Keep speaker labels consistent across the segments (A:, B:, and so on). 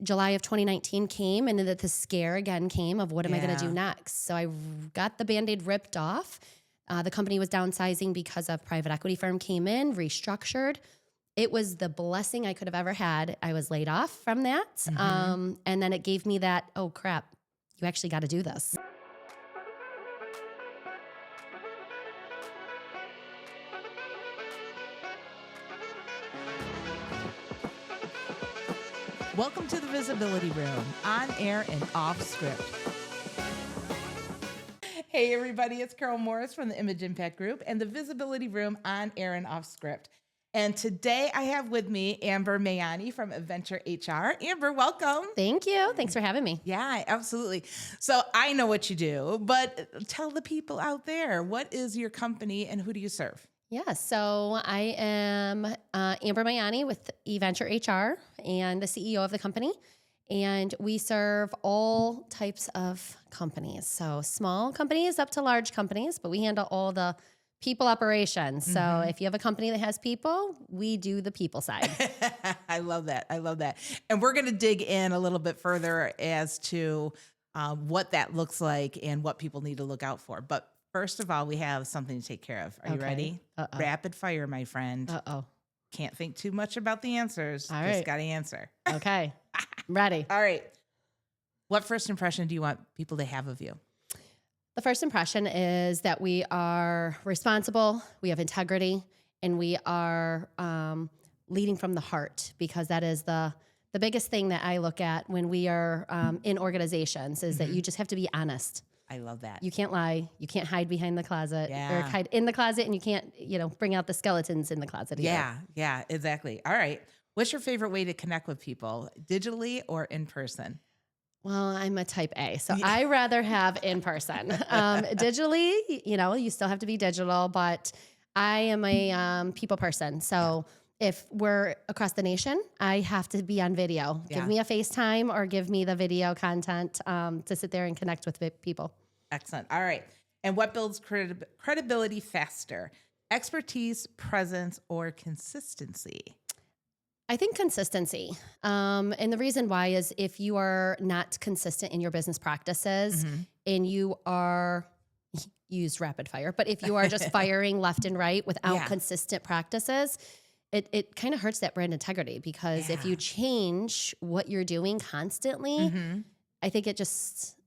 A: July of 2019 came, and then the scare again came of what am I going to do next? So I got the Band-Aid ripped off. The company was downsizing because a private equity firm came in, restructured. It was the blessing I could have ever had. I was laid off from that. And then it gave me that, oh crap, you actually got to do this.
B: Welcome to the Visibility Room, on air and off script. Hey everybody, it's Karyl Morris from the Image Impact Group and the Visibility Room, on air and off script. And today I have with me Amber Maiani from Eventure HR. Amber, welcome.
A: Thank you. Thanks for having me.
B: Yeah, absolutely. So I know what you do, but tell the people out there, what is your company and who do you serve?
A: Yeah, so I am Amber Maiani with Eventure HR and the CEO of the company. And we serve all types of companies. So small companies up to large companies, but we handle all the people operations. So if you have a company that has people, we do the people side.
B: I love that. I love that. And we're going to dig in a little bit further as to what that looks like and what people need to look out for. But first of all, we have something to take care of. Are you ready? Rapid fire, my friend. Can't think too much about the answers.
A: All
B: Just
A: right.
B: got to answer.
A: Okay. I'm ready.
B: All right. What first impression do you want people to have of you?
A: The first impression is that we are responsible, we have integrity, and we are leading from the heart, because that is the biggest thing that I look at when we are in organizations is that you just have to be honest.
B: I love that.
A: You can't lie. You can't hide behind the closet or
B: Yeah.
A: hide in the closet, and you can't, bring out the skeletons in the closet either.
B: Yeah, exactly. All right. What's your favorite way to connect with people, digitally or in person?
A: Well, I'm a type A, so I rather have in person. Digitally, you still have to be digital, but I am a people person. So if we're across the nation, I have to be on video.
B: Yeah.
A: Give me a FaceTime or give me the video content to sit there and connect with people.
B: Excellent. All right. And what builds credibility faster? Expertise, presence, or consistency?
A: I think consistency. And the reason why is if you are not consistent in your business practices and you are, use rapid fire, but if you are just firing left and right without consistent practices, it kind of hurts that brand integrity, because if you change what you're doing constantly, I think it just,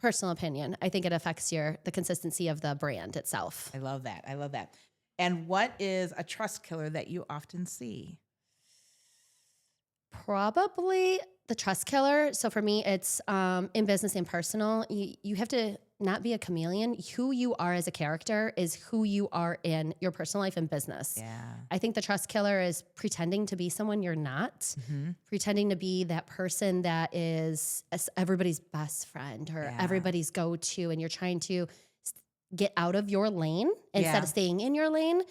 A: personal opinion, I think it affects the consistency of the brand itself.
B: I love that. I love that. And what is a trust killer that you often see?
A: Probably the trust killer. So for me, it's in business and personal. You have to not be a chameleon. Who you are as a character is who you are in your personal life and business.
B: Yeah.
A: I think the trust killer is pretending to be someone you're not, pretending to be that person that is everybody's best friend or everybody's go-to, and you're trying to get out of your lane instead of staying in your lane.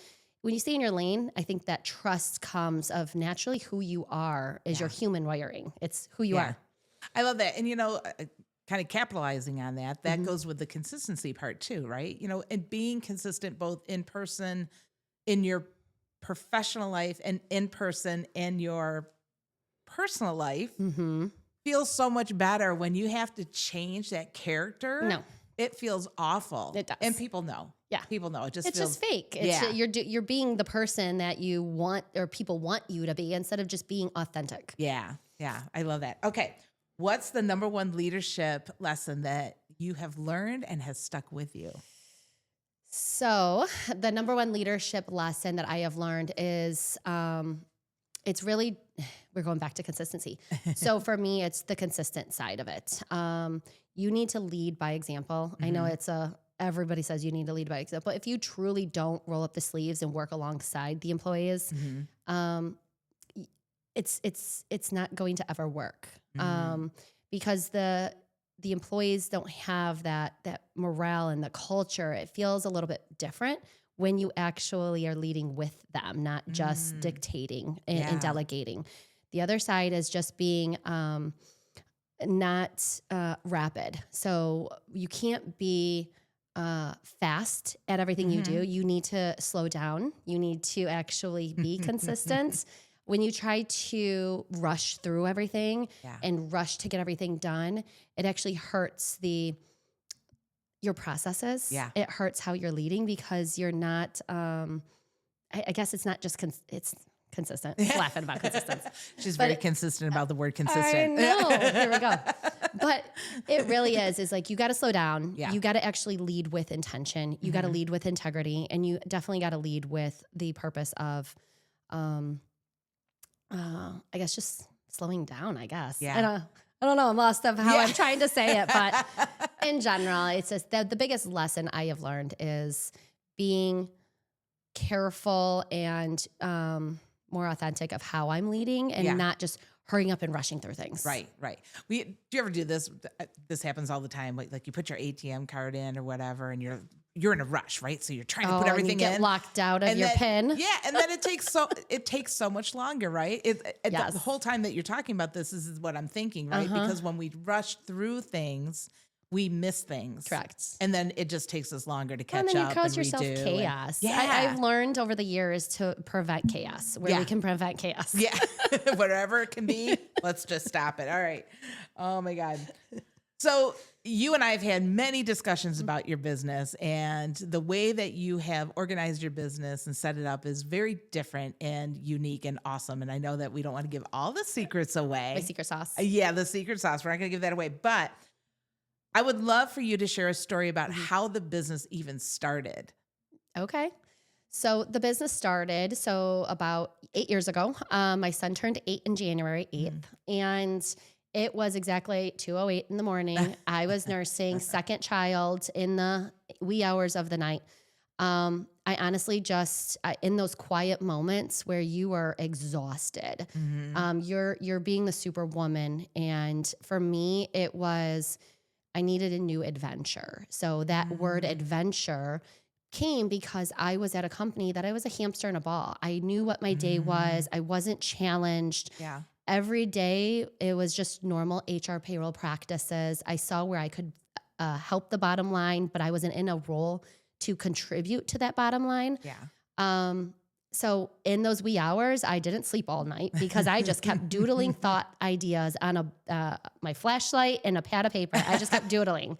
A: When you stay in your lane, I think that trust comes of naturally who you are is your human wiring. It's who you are.
B: I love that. And, kind of capitalizing on that, goes with the consistency part too, right? And being consistent both in person, in your professional life, and in person in your personal life feels so much better when you have to change that character.
A: No.
B: It feels awful.
A: It does.
B: And people know.
A: Yeah.
B: People know. It's
A: just fake. You're being the person that you want or people want you to be instead of just being authentic.
B: Yeah. I love that. Okay. What's the number one leadership lesson that you have learned and has stuck with you?
A: So the number one leadership lesson that I have learned is it's really, we're going back to consistency. So for me, it's the consistent side of it. You need to lead by example. I know everybody says you need to lead by example. If you truly don't roll up the sleeves and work alongside the employees, it's not going to ever work. Because the employees don't have that morale and the culture. It feels a little bit different when you actually are leading with them, not just dictating and delegating. The other side is just being not rapid. So you can't be fast at everything you do. You need to slow down. You need to actually be consistent. when you try to rush through everything
B: Yeah.
A: and rush to get everything done, it actually hurts your processes.
B: Yeah.
A: It hurts how you're leading because you're not, I guess it's not just, it's consistent. Just laughing about consistency.
B: She's
A: But
B: very consistent about the word
A: I
B: consistent.
A: know. Here we go. But it really is like, you got to slow down.
B: Yeah.
A: You got to actually lead with intention. You got to lead with integrity, and you definitely got to lead with the purpose of, I guess just slowing down, I guess.
B: Yeah.
A: I don't know. I'm lost of how I'm trying to say it, but in general, it's just the biggest lesson I have learned is being careful and, more authentic of how I'm leading and not just hurrying up and rushing through things.
B: Right. Do you ever do this? This happens all the time. Like you put your ATM card in or whatever, and you're in a rush, right? So you're trying to put everything
A: and you get
B: in,
A: locked out of your PIN.
B: Yeah, and then it takes so much longer, right? The whole time that you're talking about this is what I'm thinking, right? Because when we rush through things, we miss things.
A: Correct.
B: And then it just takes us longer to catch
A: and
B: up.
A: then you cause
B: and
A: yourself
B: redo
A: chaos.
B: And,
A: I've learned over the years to prevent chaos where we can prevent chaos.
B: Yeah. Whatever it can be, let's just stop it. All right. Oh my God. So you and I have had many discussions about your business, and the way that you have organized your business and set it up is very different and unique and awesome. And I know that we don't want to give all the secrets away.
A: My secret sauce.
B: Yeah, the secret sauce. We're not going to give that away. But I would love for you to share a story about how the business even started.
A: Okay. So the business started about 8 years ago. My son turned 8 in January 8th. And it was exactly 2:08 in the morning. I was nursing second child in the wee hours of the night. I honestly just in those quiet moments where you are exhausted, you're being the superwoman. And for me, it was, I needed a new adventure. So that word adventure came because I was at a company that I was a hamster in a ball. I knew what my day was. I wasn't challenged.
B: Yeah.
A: Every day, it was just normal HR payroll practices. I saw where I could help the bottom line, but I wasn't in a role to contribute to that bottom line.
B: Yeah.
A: So in those wee hours, I didn't sleep all night because I just kept doodling thought ideas on my flashlight and a pad of paper. I just kept doodling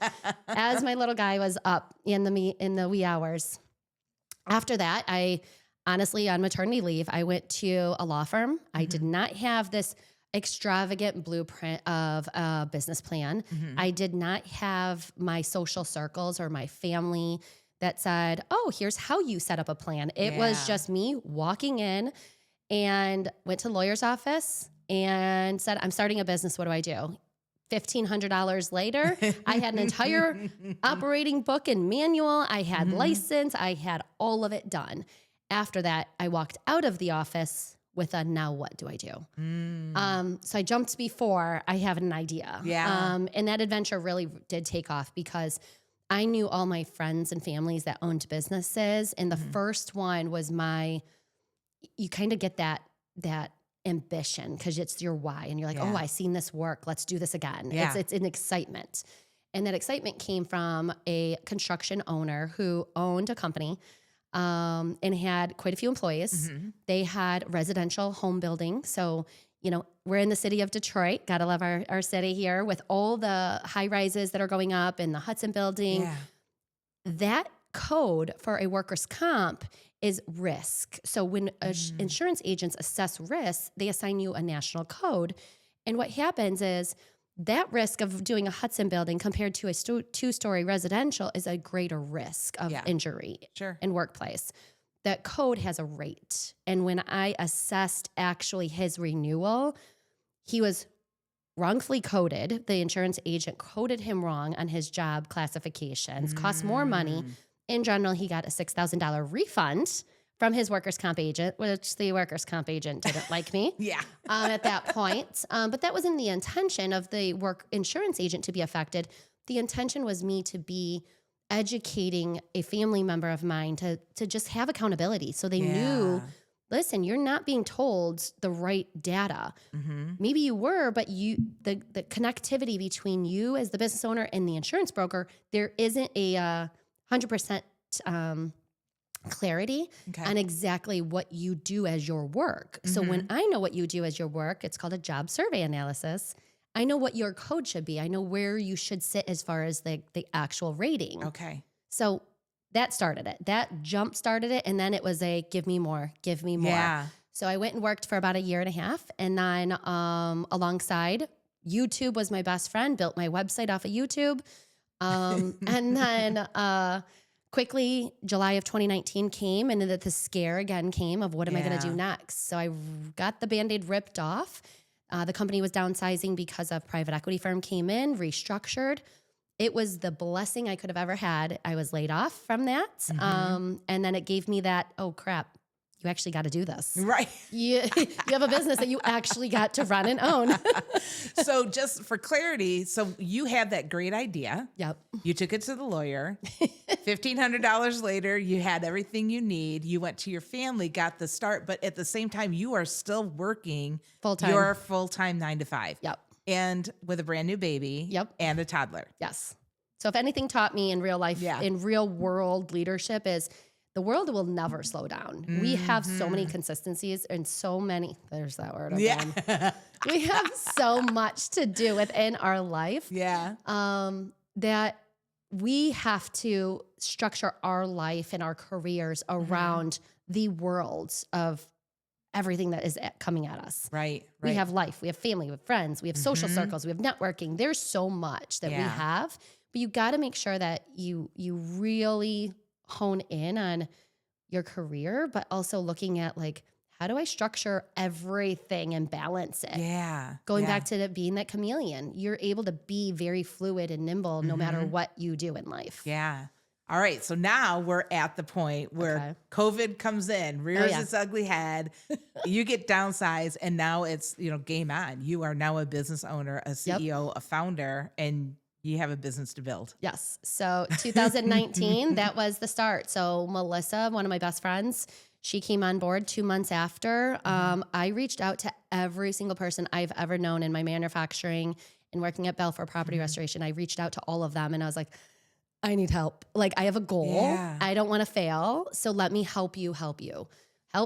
A: as my little guy was up in the wee hours. After that, I honestly, on maternity leave, I went to a law firm. I did not have this extravagant blueprint of a business plan. I did not have my social circles or my family that said, oh, here's how you set up a plan. It was just me walking in and went to the lawyer's office and said, I'm starting a business. What do I do? $1,500 later, I had an entire operating book and manual. I had license. I had all of it done. After that, I walked out of the office with a, now what do I do? So I jumped before I have an idea.
B: Yeah.
A: And that adventure really did take off because I knew all my friends and families that owned businesses. And the first one was you kind of get that ambition because it's your why. And you're like, oh, I seen this work. Let's do this again.
B: Yeah.
A: It's an excitement. And that excitement came from a construction owner who owned a company and had quite a few employees. They had residential home building. So, we're in the city of Detroit. Gotta love our city here with all the high rises that are going up and the Hudson building.
B: Yeah.
A: That code for a workers' comp is risk. So when insurance agents assess risk, they assign you a national code. And what happens is that risk of doing a Hudson building compared to a two-story residential is a greater risk of injury in workplace. That code has a rate. And when I assessed actually his renewal, he was wrongfully coded. The insurance agent coded him wrong on his job classifications, cost more money. In general, he got a $6,000 refund from his workers' comp agent, which the workers' comp agent didn't like me at that point. But that wasn't the intention of the insurance agent to be affected. The intention was me to be educating a family member of mine to just have accountability. So they knew, listen, you're not being told the right data. Maybe you were, but the connectivity between you as the business owner and the insurance broker, there isn't a 100% clarity
B: Okay.
A: on exactly what you do as your work. So when I know what you do as your work, it's called a job survey analysis. I know what your code should be. I know where you should sit as far as the actual rating.
B: Okay.
A: So that started it. That jump started it. And then it was a give me more, give me more.
B: Yeah.
A: So I went and worked for about a year and a half. And then alongside, YouTube was my best friend, built my website off of YouTube. And then quickly, July of 2019 came, and then the scare again came of what am I going to do next? So I got the Band-Aid ripped off. The company was downsizing because a private equity firm came in, restructured. It was the blessing I could have ever had. I was laid off from that. And then it gave me that, oh crap, you actually got to do this.
B: Right.
A: You have a business that you actually got to run and own.
B: So just for clarity, so you had that great idea.
A: Yep.
B: You took it to the lawyer. $1,500 later, you had everything you need. You went to your family, got the start, but at the same time, you are still working
A: Full-time.
B: your full-time 9 to 5.
A: Yep.
B: And with a brand new baby.
A: Yep.
B: And a toddler.
A: Yes. So if anything taught me in real life, in real world leadership is the world will never slow down. We have so many consistencies and so many, there's that word again.
B: Yeah.
A: We have so much to do within our life.
B: Yeah.
A: That we have to structure our life and our careers around the worlds of everything that is coming at us.
B: Right.
A: We have life, we have family, we have friends, we have social circles, we have networking. There's so much that we have, but you got to make sure that you really hone in on your career, but also looking at like, how do I structure everything and balance it?
B: Yeah.
A: Going back to being that chameleon, you're able to be very fluid and nimble no matter what you do in life.
B: Yeah. All right. So now we're at the point where COVID comes in, rears its ugly head. You get downsized, and now it's, game on. You are now a business owner, a CEO, a founder, and you have a business to build.
A: Yes. So 2019, that was the start. So Melissa, one of my best friends, she came on board 2 months after. I reached out to every single person I've ever known in my manufacturing and working at Belfour Property Restoration. I reached out to all of them, and I was like, I need help. Like, I have a goal.
B: Yeah.
A: I don't want to fail. So let me help you. Help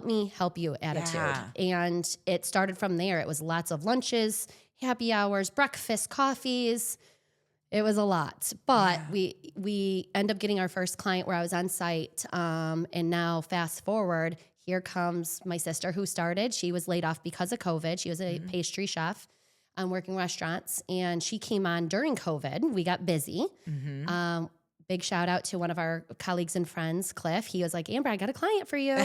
A: me help you attitude.
B: Yeah.
A: And it started from there. It was lots of lunches, happy hours, breakfast, coffees. It was a lot, but we end up getting our first client where I was on site. And now fast forward, here comes my sister who started. She was laid off because of COVID. She was a pastry chef working restaurants, and she came on during COVID. We got busy. Big shout out to one of our colleagues and friends, Cliff. He was like, Amber, I got a client for you.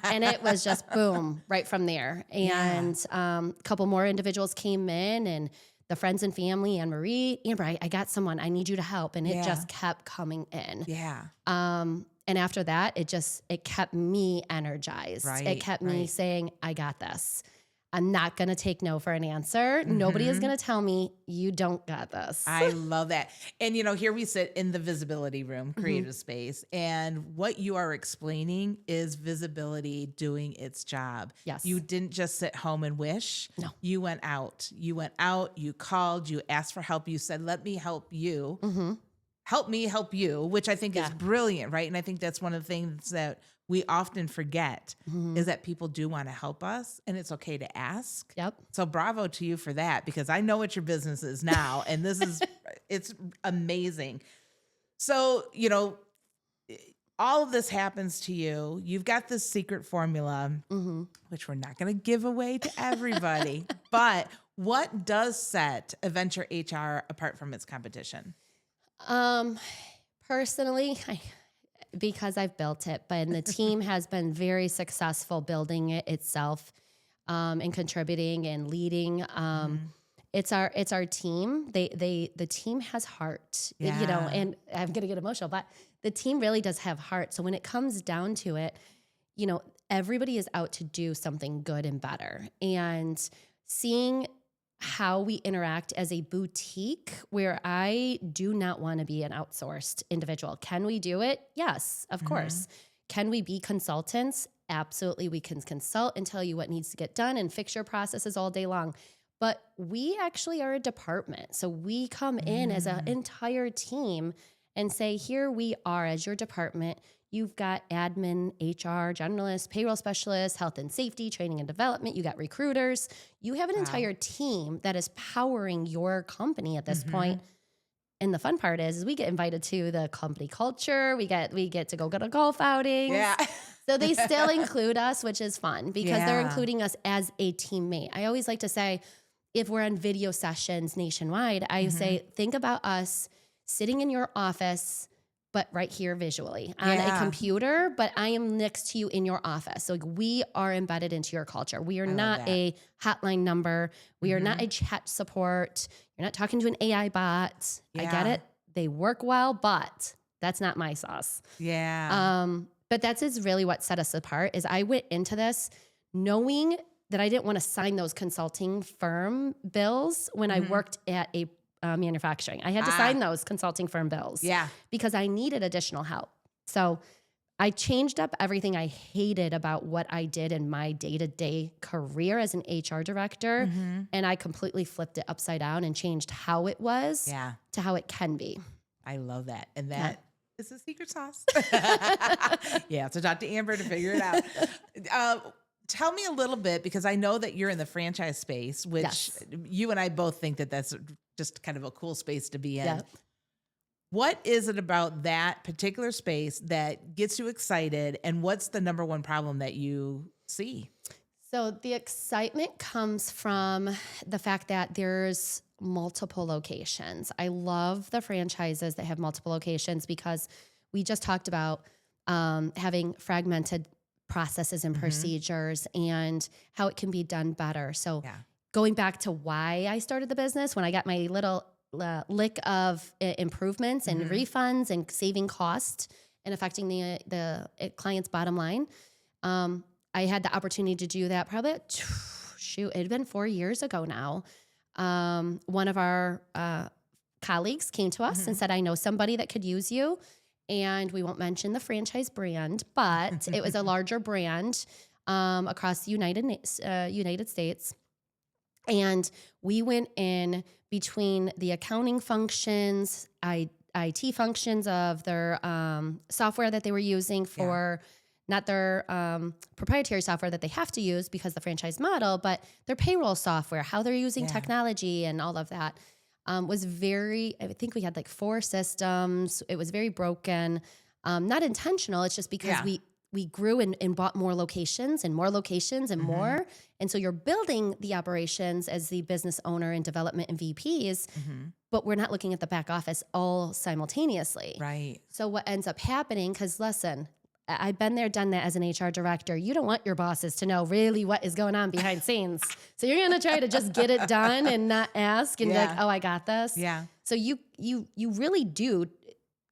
A: And it was just boom, right from there. And a couple more individuals came in, and the friends and family, and Marie, Amber, I got someone, I need you to help. And it just kept coming in.
B: Yeah.
A: And after that, it kept me energized.
B: Right,
A: it kept me saying, I got this. I'm not going to take no for an answer. Nobody is going to tell me you don't got this.
B: I love that. And, here we sit in the visibility room, creative space. And what you are explaining is visibility doing its job.
A: Yes.
B: You didn't just sit home and wish.
A: No.
B: You went out. You called, you asked for help. You said, let me help you. Help me help you, which I think is brilliant, right? And I think that's one of the things that we often forget is that people do want to help us, and it's okay to ask.
A: Yep.
B: So bravo to you for that, because I know what your business is now, and this is, it's amazing. So, all of this happens to you. You've got this secret formula, which we're not going to give away to everybody, but what does set Eventure HR apart from its competition?
A: Personally, because I've built it, but the team has been very successful building it itself, and contributing and leading. It's our team. The team has heart, and I'm going to get emotional, but the team really does have heart. So when it comes down to it, everybody is out to do something good and better, and seeing how we interact as a boutique where I do not want to be an outsourced individual. Can we do it? Yes, of course. Can we be consultants? Absolutely. We can consult and tell you what needs to get done and fix your processes all day long. But we actually are a department. So we come in as an entire team and say, here we are as your department. You've got admin, HR, generalist, payroll specialist, health and safety, training and development. You got recruiters. You have an entire team that is powering your company at this point. And the fun part is we get invited to the company culture. We get to go to golf outings.
B: Yeah.
A: So they still include us, which is fun because they're including us as a teammate. I always like to say, if we're on video sessions nationwide, I say, think about us sitting in your office, but right here visually on a computer, but I am next to you in your office. So like we are embedded into your culture. We are not a hotline number. We are not a chat support. You're not talking to an AI bot. I get it. They work well, but that's not my sauce.
B: Yeah.
A: But that's is really what set us apart is I went into this knowing that I didn't want to sign those consulting firm bills when I worked at a manufacturing. I had to sign those consulting firm bills because I needed additional help. So I changed up everything I hated about what I did in my day-to-day career as an HR director. And I completely flipped it upside down and changed how it was to how it can be.
B: I love that. And that is the secret sauce. Yeah. So talk to Amber to figure it out. Tell me a little bit, because I know that you're in the franchise space, which you and I both think that that's just kind of a cool space to be in.
A: Yeah.
B: What is it about that particular space that gets you excited? And what's the number one problem that you see?
A: So the excitement comes from the fact that there's multiple locations. I love the franchises that have multiple locations because we just talked about having fragmented processes and procedures and how it can be done better. So going back to why I started the business, when I got my little lick of improvements and refunds and saving cost and affecting the client's bottom line, I had the opportunity to do that probably, it had been 4 years ago now. One of our colleagues came to us and said, I know somebody that could use you. And we won't mention the franchise brand, but it was a larger brand across the United States. And we went in between the accounting functions, IT functions of their software that they were using for not their proprietary software that they have to use because the franchise model, but their payroll software, how they're using technology and all of that. Was very, I think we had like 4 systems. It was very broken, not intentional. It's just because we grew and bought more locations and more locations and more. And so you're building the operations as the business owner and development and VPs, but we're not looking at the back office all simultaneously.
B: Right.
A: So what ends up happening, because listen, I've been there, done that as an HR director. You don't want your bosses to know really what is going on behind scenes. So you're going to try to just get it done and not ask and be like, oh, I got this.
B: Yeah.
A: So you really do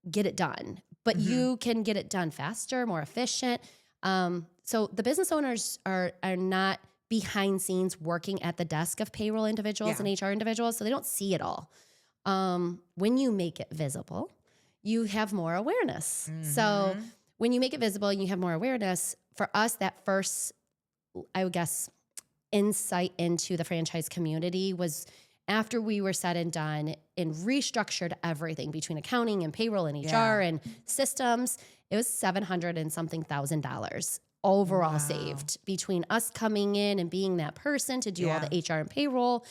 A: get it done, but you can get it done faster, more efficient. So the business owners are not behind scenes working at the desk of payroll individuals and HR individuals. So they don't see it all. When you make it visible, you have more awareness. So when you make it visible and you have more awareness, for us, that first, I would guess, insight into the franchise community was after we were said and done and restructured everything between accounting and payroll and HR and systems. It was $700 and something thousand overall saved between us coming in and being that person to do all the HR and payroll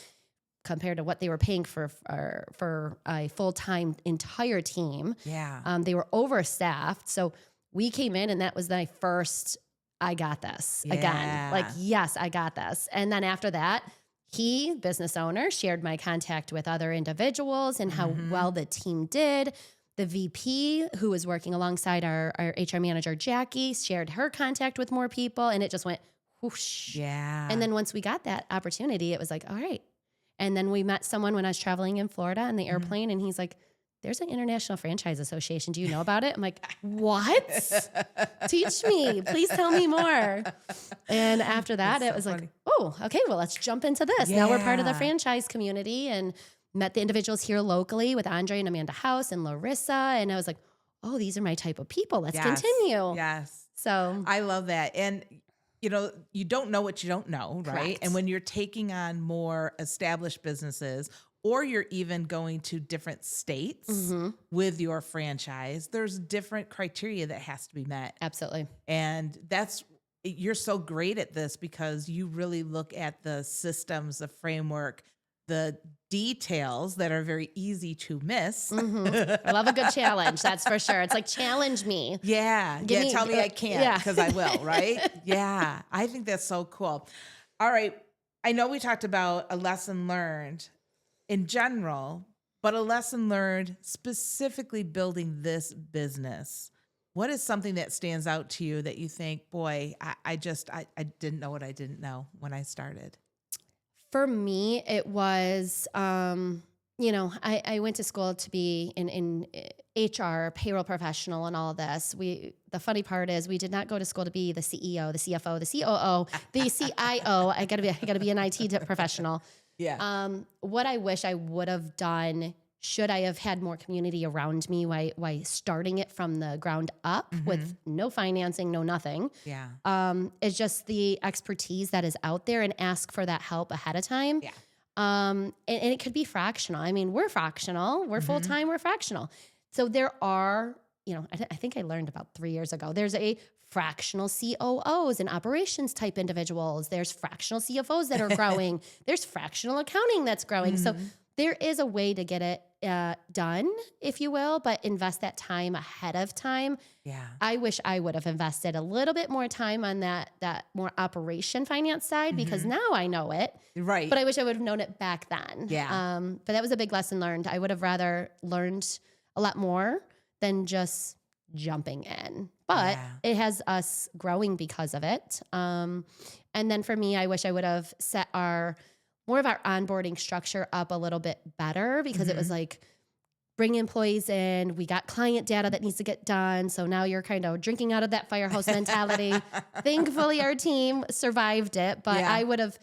A: compared to what they were paying for a full-time entire team. They were overstaffed. So we came in and that was my first, I got this again. Like, yes, I got this. And then after that, business owner, shared my contact with other individuals and how well the team did. The VP, who was working alongside our HR manager, Jackie, shared her contact with more people and it just went whoosh. And then once we got that opportunity, it was like, all right. And then we met someone when I was traveling in Florida on the airplane and he's like, there's an International Franchise Association. Do you know about it? I'm like, what? Teach me. Please tell me more. And after that, it was like, oh, okay, well, let's jump into this. Now we're part of the franchise community and met the individuals here locally with Andre and Amanda House and Larissa. And I was like, oh, these are my type of people. Let's continue. So
B: I love that. And you don't know what you don't know, right?
A: Correct.
B: And when you're taking on more established businesses or you're even going to different states with your franchise, there's different criteria that has to be met.
A: Absolutely.
B: And you're so great at this because you really look at the systems, the framework, the details that are very easy to miss.
A: I love a good challenge. That's for sure. It's like, challenge me.
B: Tell me I can't, because I will, right? Yeah. I think that's so cool. All right. I know we talked about a lesson learned in general, but a lesson learned specifically building this business. What is something that stands out to you that you think, boy, I didn't know what I didn't know when I started?
A: For me, it was, I went to school to be in HR, payroll professional, and all of this. The funny part is we did not go to school to be the CEO, the CFO, the COO, the CIO. I gotta be an IT professional.
B: Yeah.
A: What I wish I would have done, should I have had more community around me while starting it from the ground up with no financing, no nothing.
B: Yeah.
A: It's just the expertise that is out there, and ask for that help ahead of time.
B: Yeah.
A: And it could be fractional. I mean, we're fractional, we're full-time, we're fractional. So there are, I think I learned about 3 years ago, there's a fractional COOs and operations type individuals. There's fractional CFOs that are growing. There's fractional accounting that's growing. So there is a way to get it done, if you will, but invest that time ahead of time.
B: Yeah.
A: I wish I would have invested a little bit more time on that more operation finance side, because now I know it.
B: Right.
A: But I wish I would have known it back then.
B: Yeah.
A: But that was a big lesson learned. I would have rather learned a lot more than just jumping in. But it has us growing because of it. And then for me, I wish I would have set more of our onboarding structure up a little bit better, because it was like, bring employees in. We got client data that needs to get done. So now you're kind of drinking out of that fire hose mentality. Thankfully, our team survived it. But I would have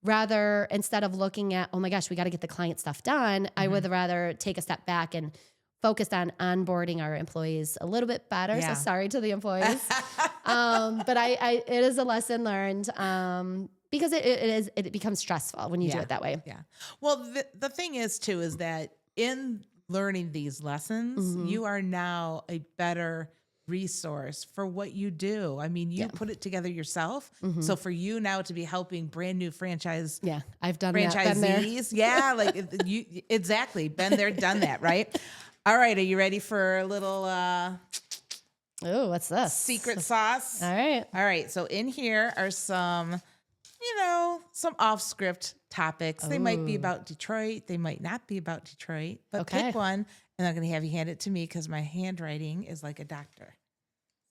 A: rather, instead of looking at, oh my gosh, we got to get the client stuff done, I would rather take a step back and focused on onboarding our employees a little bit better.
B: Yeah.
A: So sorry to the employees. But it is a lesson learned. Because it becomes stressful when you do it that way.
B: Yeah. Well, the thing is too, is that in learning these lessons, you are now a better resource for what you do. I mean, you put it together yourself. So for you now to be helping brand new
A: I've done franchisees,
B: like you exactly been there, done that, right? All right, are you ready for a little
A: oh, what's this?
B: Secret sauce?
A: All right.
B: So in here are some off script topics. They might be about Detroit. They might not be about Detroit, but pick one, and I'm going to have you hand it to me because my handwriting is like a doctor.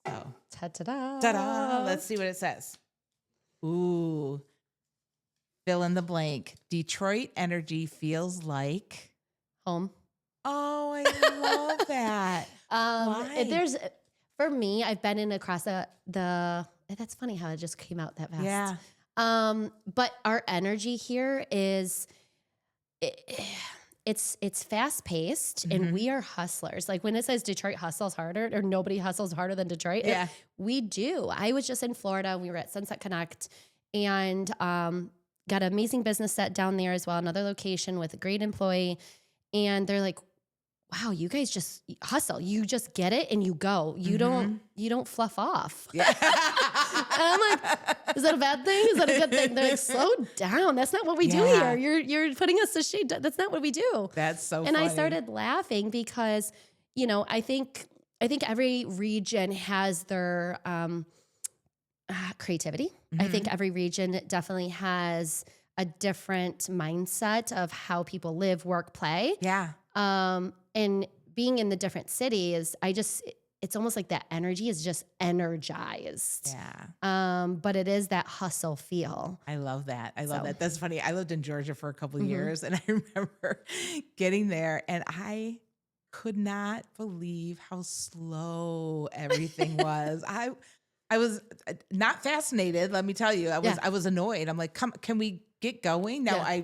B: So,
A: ta-da.
B: Ta-da. Let's see what it says. Ooh. Fill in the blank. Detroit energy feels like
A: home.
B: Oh, I love that.
A: Why? For me, I've been in across the. That's funny how it just came out that fast.
B: Yeah.
A: But our energy here is, it's fast paced, and we are hustlers. Like when it says Detroit hustles harder, or nobody hustles harder than Detroit.
B: Yeah.
A: We do. I was just in Florida. We were at Sunset Connect, and got an amazing business set down there as well. Another location with a great employee. And they're like, wow, you guys just hustle. You just get it and you go. You don't fluff off.
B: Yeah.
A: And I'm like, is that a bad thing? Is that a good thing? They're like, slow down. That's not what we do here. You're putting us to shame. That's not what we do.
B: That's so
A: And
B: funny.
A: I started laughing because, I think every region has their creativity. I think every region definitely has a different mindset of how people live, work, play.
B: Yeah.
A: And being in the different cities, it's almost like that energy is just energized.
B: Yeah.
A: But it is that hustle feel.
B: I love that. I love that. That's funny. I lived in Georgia for a couple of years, and I remember getting there, and I could not believe how slow everything was. I was not fascinated. Let me tell you, I was annoyed. I'm like, can we get going now?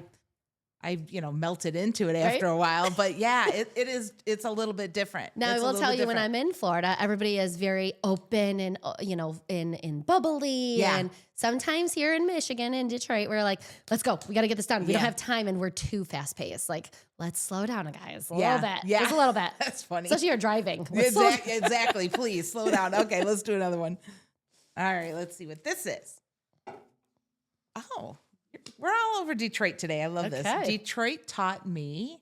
B: melted into it after a while, but yeah, it's a little bit different.
A: Now, I will tell you, when I'm in Florida, everybody is very open and, in bubbly.
B: Yeah.
A: And sometimes here in Michigan, in Detroit, we're like, let's go. We got to get this done. We don't have time, and we're too fast paced. Like, let's slow down, guys. A little bit.
B: Yeah.
A: Just a little bit.
B: That's funny.
A: Especially you're driving.
B: Exactly. Please slow down. Okay, let's do another one. All right, let's see what this is. Oh, we're all over Detroit today. I love this. Detroit taught me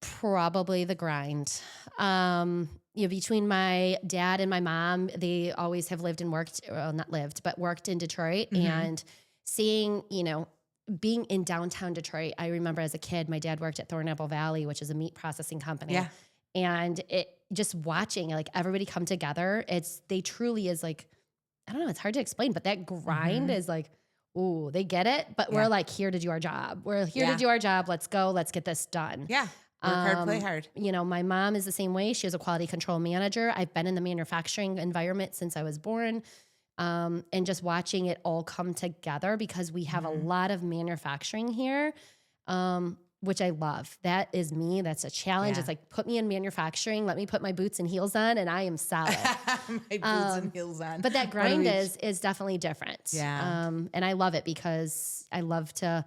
A: probably the grind. Between my dad and my mom, they always have lived and worked, well, not lived, but worked in Detroit. And seeing, being in downtown Detroit, I remember as a kid, my dad worked at Thornapple Valley, which is a meat processing company.
B: Yeah.
A: And just watching like everybody come together, they truly is like, I don't know, it's hard to explain, but that grind is like, ooh, they get it, but we're like here to do our job. We're here to do our job. Let's go. Let's get this done.
B: Yeah. Work hard, play hard.
A: My mom is the same way. She was a quality control manager. I've been in the manufacturing environment since I was born. And just watching it all come together, because we have a lot of manufacturing here, which I love. That is me. That's a challenge.
B: Yeah.
A: It's like, put me in manufacturing. Let me put my boots and heels on, and I am solid.
B: My boots and heels on.
A: But that grind is definitely different.
B: Yeah.
A: And I love it, because I love to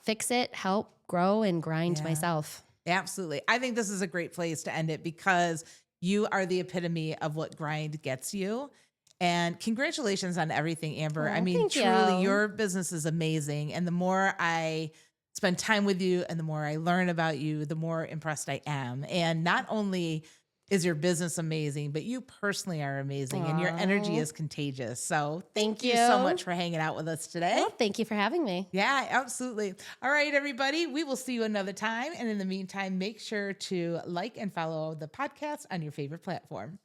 A: fix it, help grow, and grind myself.
B: Absolutely. I think this is a great place to end it, because you are the epitome of what grind gets you. And congratulations on everything, Amber. I mean, truly, your business is amazing. And the more I spend time with you and the more I learn about you, the more impressed I am. And not only is your business amazing, but you personally are amazing, and your energy is contagious. So thank you so much for hanging out with us today.
A: Well, thank you for having me.
B: Yeah, absolutely. All right, everybody, we will see you another time. And in the meantime, make sure to like and follow the podcast on your favorite platform.